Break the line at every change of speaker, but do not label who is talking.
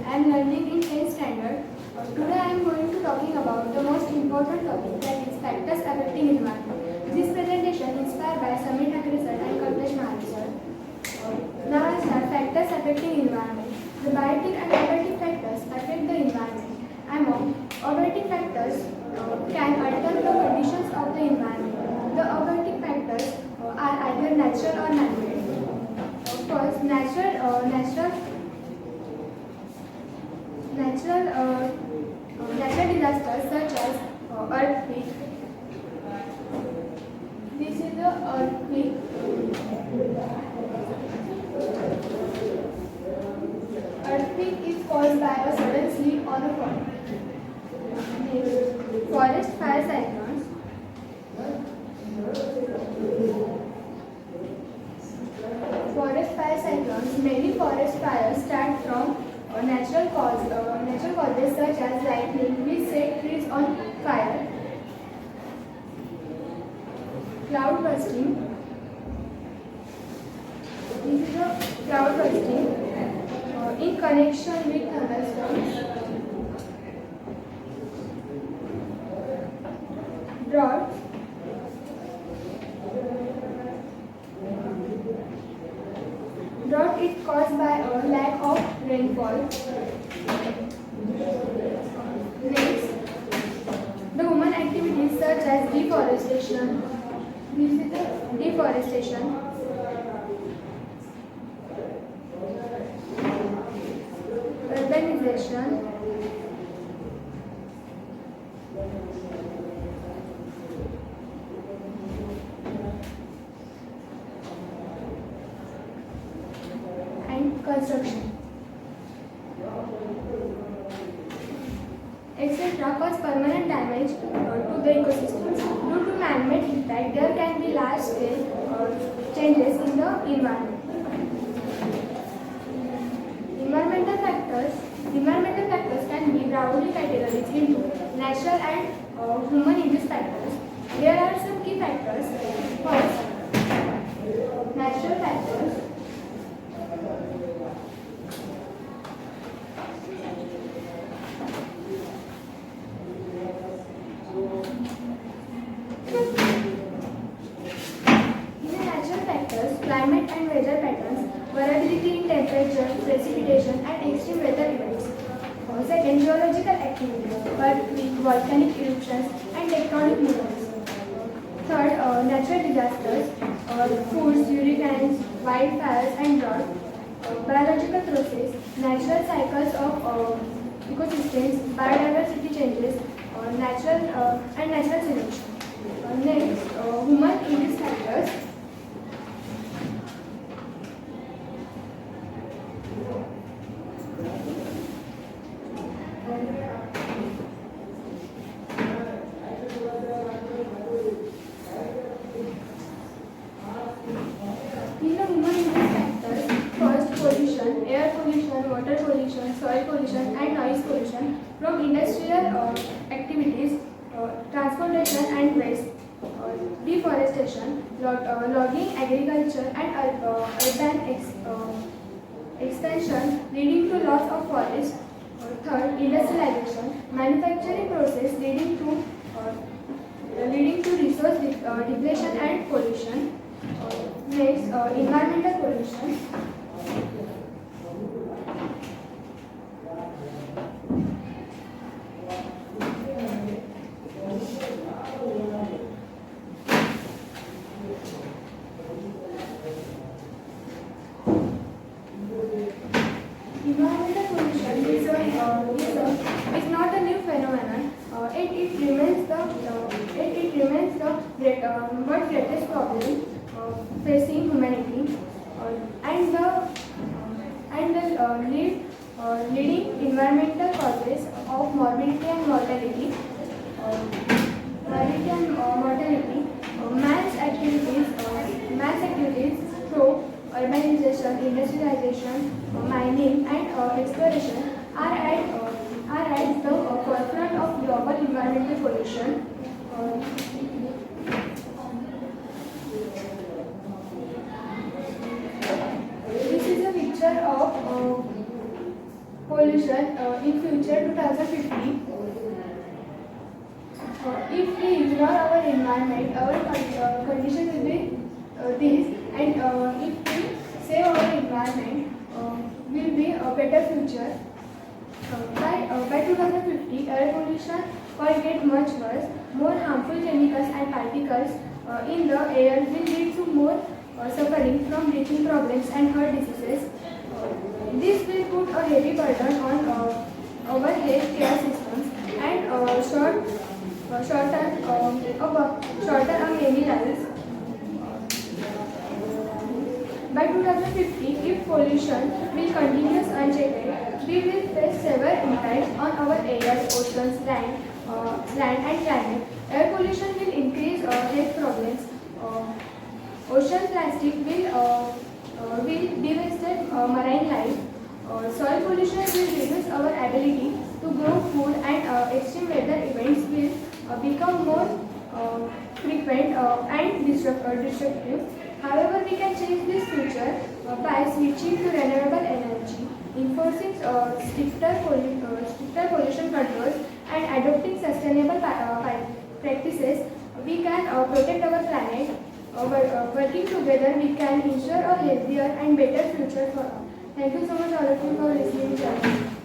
I am learning in 10th standard. Today I am going to talking about the most important topic, that is factors affecting environment. This presentation inspired by Samir Thakre sir and Kalpesh Mahari sir. Now I start factors affecting environment. The biotic and abiotic factors affect the environment. Among abiotic factors can alter the conditions of the environment. The abiotic factors are either natural or man-made. First, natural disasters such as earthquake. This is the earthquake. Earthquake is caused by a sudden slip on a forest. Forest fire cyclones. Forest fire cyclones. Many forest fires start from natural causes such as lightning, which set trees on fire. Cloud bursting. This is a cloud bursting in connection with thunderstorms. Drought. Drought is caused by a lack of rainfall. Next, the human activities such as deforestation. This is the deforestation. Urbanization. Construction, etc. cause permanent damage to the ecosystems. Due to man-made impact, there can be large-scale changes in the environment. Environmental factors can be broadly categorized into natural and human-induced factors. There are some key factors. First, natural factors. Climate and weather patterns, variability in temperature, precipitation, and extreme weather events. Second, geological activities, earthquake, volcanic eruptions, and tectonic movements. Third, natural disasters, floods, hurricanes, wildfires, and drought. Biological process, natural cycles of ecosystems, biodiversity changes, natural selection. Next, human-induced factors. Pollution, air pollution, water pollution, soil pollution, and noise pollution from industrial activities, transportation and waste, deforestation, logging, agriculture, and urban expansion leading to loss of forest. Third, industrialization, manufacturing process leading to resource depletion and pollution. Next, environmental pollution. Environmental pollution is not a new phenomenon. It remains the greatest problem facing humanity, and the leading environmental causes of morbidity and mortality. Man's activities through urbanization, industrialization, mining, and exploration are at the forefront of global environmental pollution. This is a picture of pollution in future 2050. If we ignore our environment, our condition will be this, and if we save our environment, will be a better future. By 2050, air pollution will get much worse. More harmful chemicals and particles in the air will lead to more suffering from breathing problems and heart diseases. This will put a heavy burden on our health care systems and shorter on many lives. By 2050, if pollution will continue unchecked, we will face severe impacts on our air, oceans, land and climate. Air pollution will increase health problems. Ocean plastic will devastate marine life. Soil pollution will reduce our ability to grow food, and extreme weather events will become more frequent and destructive. However, we can change this future by switching to renewable energy, enforcing stricter pollution controls, and adopting sustainable practices. We can protect our planet. Working together, we can ensure a healthier and better future for all. Thank you so much, all of you, for listening to us.